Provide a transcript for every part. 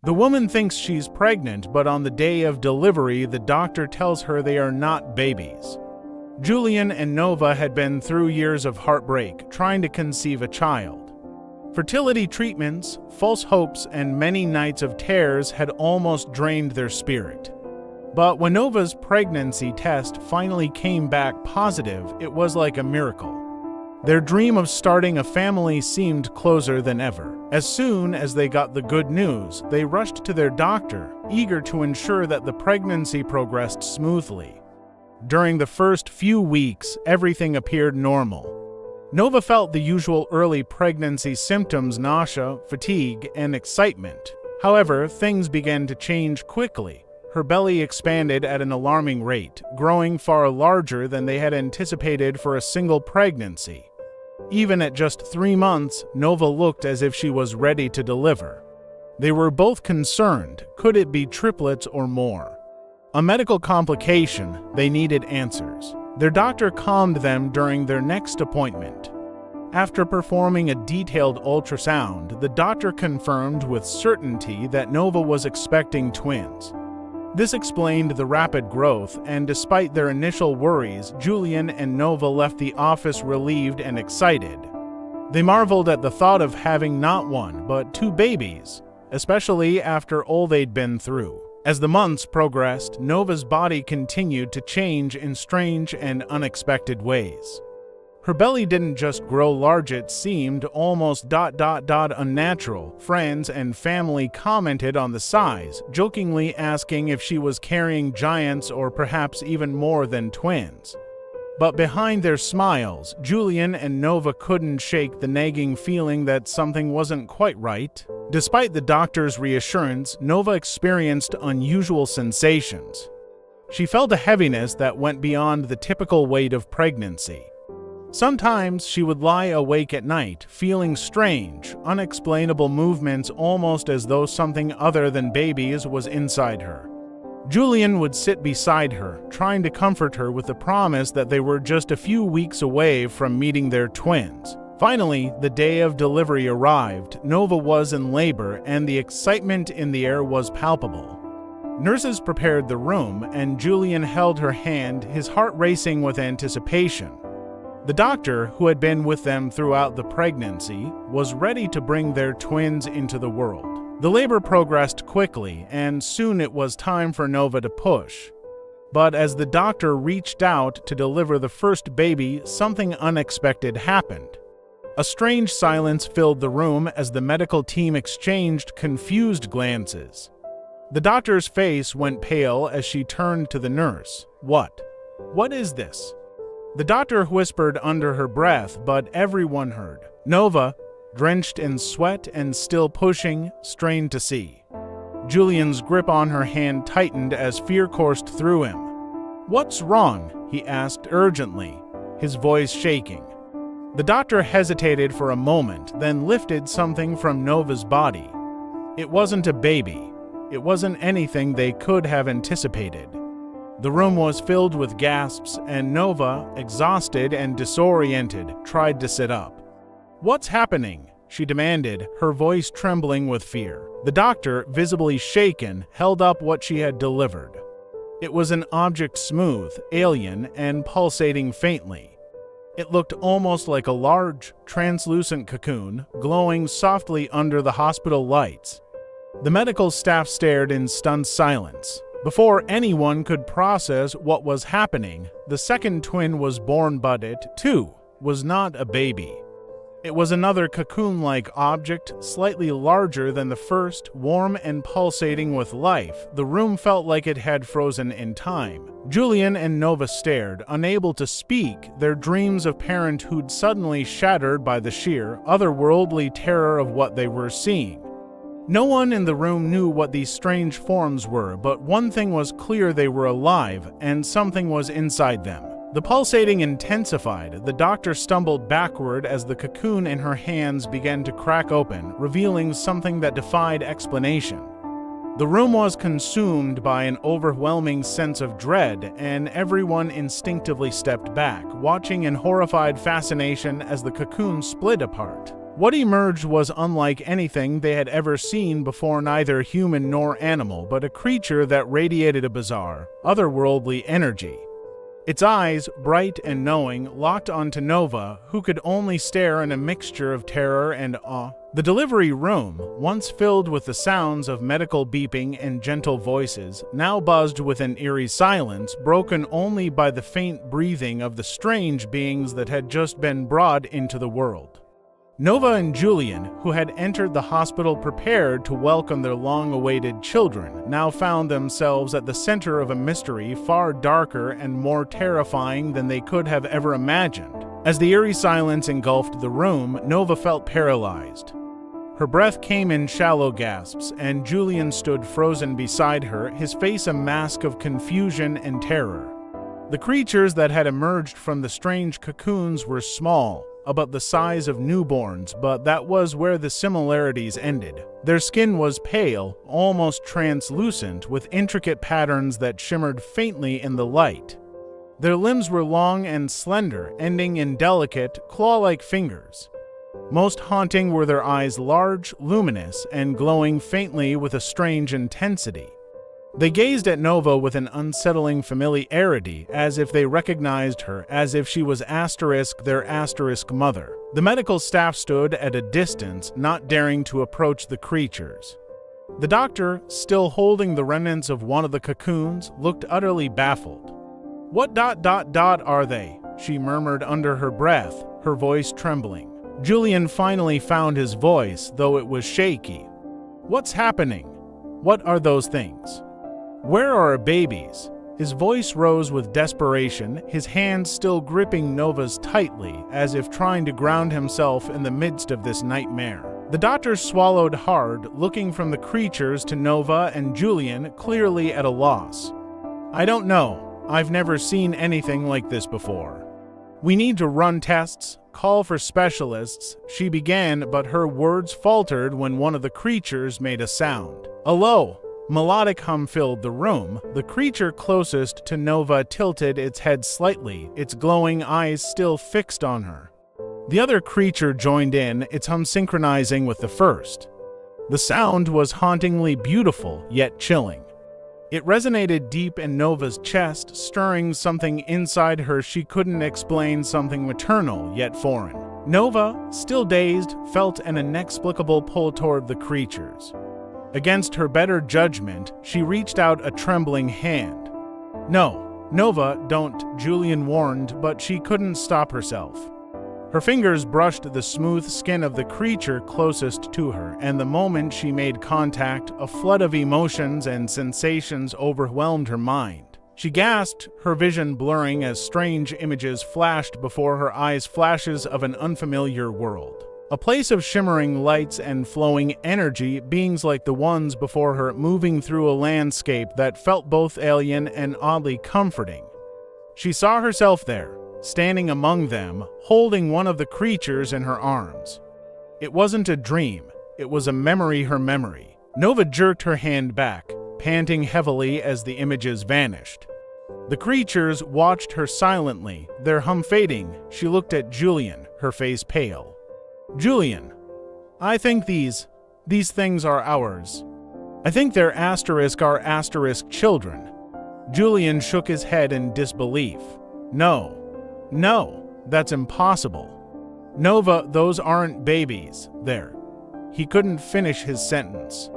The woman thinks she's pregnant, but on the day of delivery, the doctor tells her they are not babies. Julian and Nova had been through years of heartbreak trying to conceive a child. Fertility treatments, false hopes, and many nights of tears had almost drained their spirit. But when Nova's pregnancy test finally came back positive, it was like a miracle. Their dream of starting a family seemed closer than ever. As soon as they got the good news, they rushed to their doctor, eager to ensure that the pregnancy progressed smoothly. During the first few weeks, everything appeared normal. Nova felt the usual early pregnancy symptoms: nausea, fatigue, and excitement. However, things began to change quickly. Her belly expanded at an alarming rate, growing far larger than they had anticipated for a single pregnancy. Even at just 3 months, Nova looked as if she was ready to deliver. They were both concerned. Could it be triplets or more? A medical complication. They needed answers. Their doctor calmed them during their next appointment. After performing a detailed ultrasound, the doctor confirmed with certainty that Nova was expecting twins. This explained the rapid growth, and despite their initial worries, Julian and Nova left the office relieved and excited. They marveled at the thought of having not one, but 2 babies, especially after all they'd been through. As the months progressed, Nova's body continued to change in strange and unexpected ways. Her belly didn't just grow large, it seemed almost unnatural. Friends and family commented on the size, jokingly asking if she was carrying giants or perhaps even more than twins. But behind their smiles, Julian and Nova couldn't shake the nagging feeling that something wasn't quite right. Despite the doctor's reassurance, Nova experienced unusual sensations. She felt a heaviness that went beyond the typical weight of pregnancy. Sometimes she would lie awake at night, feeling strange, unexplainable movements, almost as though something other than babies was inside her. Julian would sit beside her, trying to comfort her with the promise that they were just a few weeks away from meeting their twins. Finally, the day of delivery arrived. Nova was in labor, and the excitement in the air was palpable. Nurses prepared the room, and Julian held her hand, his heart racing with anticipation. The doctor, who had been with them throughout the pregnancy, was ready to bring their twins into the world. The labor progressed quickly, and soon it was time for Nova to push. But as the doctor reached out to deliver the first baby, something unexpected happened. A strange silence filled the room as the medical team exchanged confused glances. The doctor's face went pale as she turned to the nurse. What is this?" The doctor whispered under her breath, but everyone heard. Nova, drenched in sweat and still pushing, strained to see. Julian's grip on her hand tightened as fear coursed through him. "What's wrong?" he asked urgently, his voice shaking. The doctor hesitated for a moment, then lifted something from Nova's body. It wasn't a baby. It wasn't anything they could have anticipated. The room was filled with gasps, and Nova, exhausted and disoriented, tried to sit up. "What's happening?" she demanded, her voice trembling with fear. The doctor, visibly shaken, held up what she had delivered. It was an object smooth, alien, and pulsating faintly. It looked almost like a large, translucent cocoon, glowing softly under the hospital lights. The medical staff stared in stunned silence. Before anyone could process what was happening, the second twin was born, but it, too, was not a baby. It was another cocoon-like object, slightly larger than the first, warm and pulsating with life. The room felt like it had frozen in time. Julian and Nova stared, unable to speak, their dreams of parenthood suddenly shattered by the sheer, otherworldly terror of what they were seeing. No one in the room knew what these strange forms were, but one thing was clear: they were alive, and something was inside them. The pulsating intensified. The doctor stumbled backward as the cocoon in her hands began to crack open, revealing something that defied explanation. The room was consumed by an overwhelming sense of dread, and everyone instinctively stepped back, watching in horrified fascination as the cocoon split apart. What emerged was unlike anything they had ever seen before, neither human nor animal, but a creature that radiated a bizarre, otherworldly energy. Its eyes, bright and knowing, locked onto Nova, who could only stare in a mixture of terror and awe. The delivery room, once filled with the sounds of medical beeping and gentle voices, now buzzed with an eerie silence, broken only by the faint breathing of the strange beings that had just been brought into the world. Nova and Julian, who had entered the hospital prepared to welcome their long-awaited children, now found themselves at the center of a mystery far darker and more terrifying than they could have ever imagined. As the eerie silence engulfed the room, Nova felt paralyzed. Her breath came in shallow gasps, and Julian stood frozen beside her, his face a mask of confusion and terror. The creatures that had emerged from the strange cocoons were small, about the size of newborns, but that was where the similarities ended. Their skin was pale, almost translucent, with intricate patterns that shimmered faintly in the light. Their limbs were long and slender, ending in delicate, claw-like fingers. Most haunting were their eyes, large, luminous, and glowing faintly with a strange intensity. They gazed at Nova with an unsettling familiarity, as if they recognized her, as if she was their mother. The medical staff stood at a distance, not daring to approach the creatures. The doctor, still holding the remnants of one of the cocoons, looked utterly baffled. "What are they?" she murmured under her breath, her voice trembling. Julian finally found his voice, though it was shaky. "What's happening? What are those things? Where are our babies?" His voice rose with desperation, his hands still gripping Nova's tightly, as if trying to ground himself in the midst of this nightmare. The doctor swallowed hard, looking from the creatures to Nova and Julian, clearly at a loss. "I don't know. I've never seen anything like this before. We need to run tests, call for specialists," she began, but her words faltered when one of the creatures made a sound. A low, melodic hum filled the room. The creature closest to Nova tilted its head slightly, its glowing eyes still fixed on her. The other creature joined in, its hum synchronizing with the first. The sound was hauntingly beautiful, yet chilling. It resonated deep in Nova's chest, stirring something inside her she couldn't explain, something maternal, yet foreign. Nova, still dazed, felt an inexplicable pull toward the creatures. Against her better judgment, she reached out a trembling hand. "No, Nova, don't," Julian warned, but she couldn't stop herself. Her fingers brushed the smooth skin of the creature closest to her, and the moment she made contact, a flood of emotions and sensations overwhelmed her mind. She gasped, her vision blurring as strange images flashed before her eyes, flashes of an unfamiliar world. A place of shimmering lights and flowing energy, beings like the ones before her moving through a landscape that felt both alien and oddly comforting. She saw herself there, standing among them, holding one of the creatures in her arms. It wasn't a dream, it was a memory, her memory. Nova jerked her hand back, panting heavily as the images vanished. The creatures watched her silently, their hum fading. She looked at Julian, her face pale. "Julian, I think these things are ours. I think they're our children." Julian shook his head in disbelief. No, that's impossible. Nova, those aren't babies, they're..." He couldn't finish his sentence.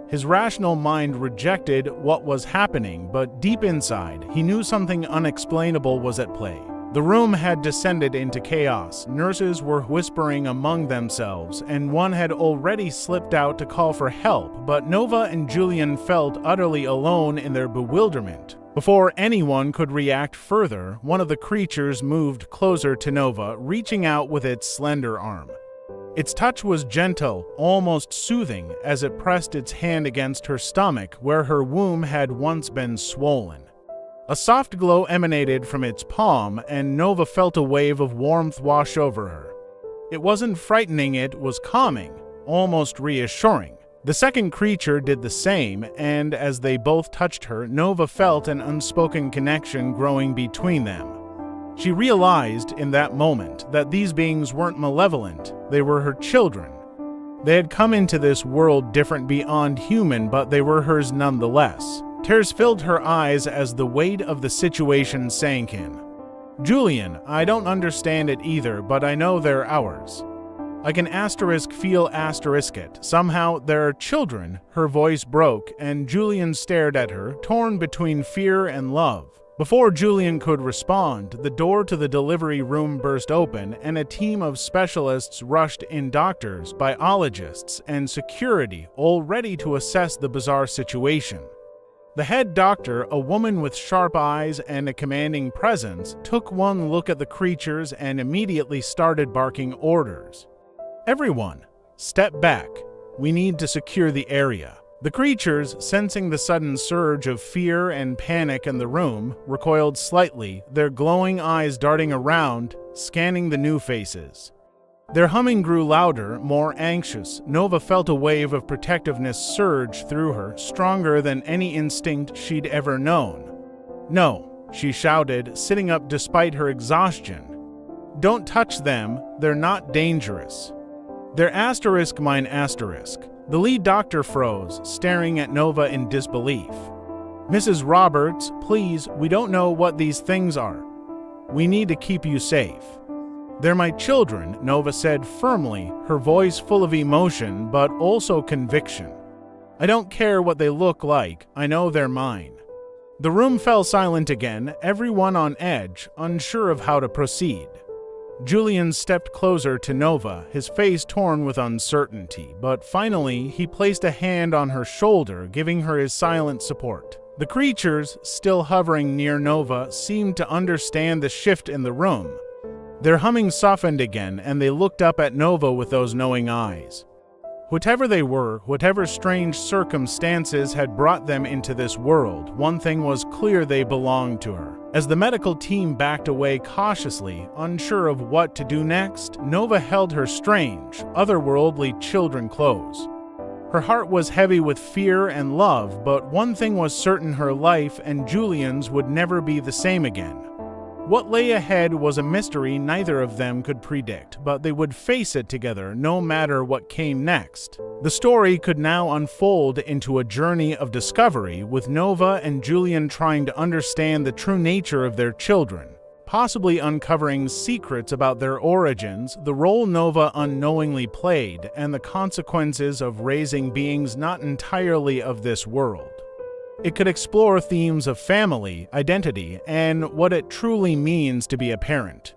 His rational mind rejected what was happening, but deep inside, he knew something unexplainable was at play. The room had descended into chaos. Nurses were whispering among themselves, and one had already slipped out to call for help, but Nova and Julian felt utterly alone in their bewilderment. Before anyone could react further, one of the creatures moved closer to Nova, reaching out with its slender arm. Its touch was gentle, almost soothing, as it pressed its hand against her stomach, where her womb had once been swollen. A soft glow emanated from its palm, and Nova felt a wave of warmth wash over her. It wasn't frightening, it was calming, almost reassuring. The second creature did the same, and as they both touched her, Nova felt an unspoken connection growing between them. She realized in that moment that these beings weren't malevolent, they were her children. They had come into this world different beyond human, but they were hers nonetheless. Tears filled her eyes as the weight of the situation sank in. Julian, I don't understand it either, but I know they're ours. I can feel it. Somehow they're children. Her voice broke, and Julian stared at her, torn between fear and love. Before Julian could respond, the door to the delivery room burst open, and a team of specialists rushed in, doctors, biologists, and security, all ready to assess the bizarre situation. The head doctor, a woman with sharp eyes and a commanding presence, took one look at the creatures and immediately started barking orders. Everyone, step back. We need to secure the area. The creatures, sensing the sudden surge of fear and panic in the room, recoiled slightly, their glowing eyes darting around, scanning the new faces. Their humming grew louder, more anxious. Nova felt a wave of protectiveness surge through her, stronger than any instinct she'd ever known. No, she shouted, sitting up despite her exhaustion. Don't touch them, they're not dangerous. They're mine. The lead doctor froze, staring at Nova in disbelief. Mrs. Roberts, please, we don't know what these things are. We need to keep you safe. They're my children, Nova said firmly, her voice full of emotion but also conviction. I don't care what they look like, I know they're mine. The room fell silent again, everyone on edge, unsure of how to proceed. Julian stepped closer to Nova, his face torn with uncertainty, but finally he placed a hand on her shoulder, giving her his silent support. The creatures, still hovering near Nova, seemed to understand the shift in the room. Their humming softened again, and they looked up at Nova with those knowing eyes. Whatever they were, whatever strange circumstances had brought them into this world, one thing was clear: they belonged to her. As the medical team backed away cautiously, unsure of what to do next, Nova held her strange, otherworldly children close. Her heart was heavy with fear and love, but one thing was certain: her life and Julian's would never be the same again. What lay ahead was a mystery neither of them could predict, but they would face it together no matter what came next. The story could now unfold into a journey of discovery, with Nova and Julian trying to understand the true nature of their children, possibly uncovering secrets about their origins, the role Nova unknowingly played, and the consequences of raising beings not entirely of this world. It could explore themes of family, identity, and what it truly means to be a parent.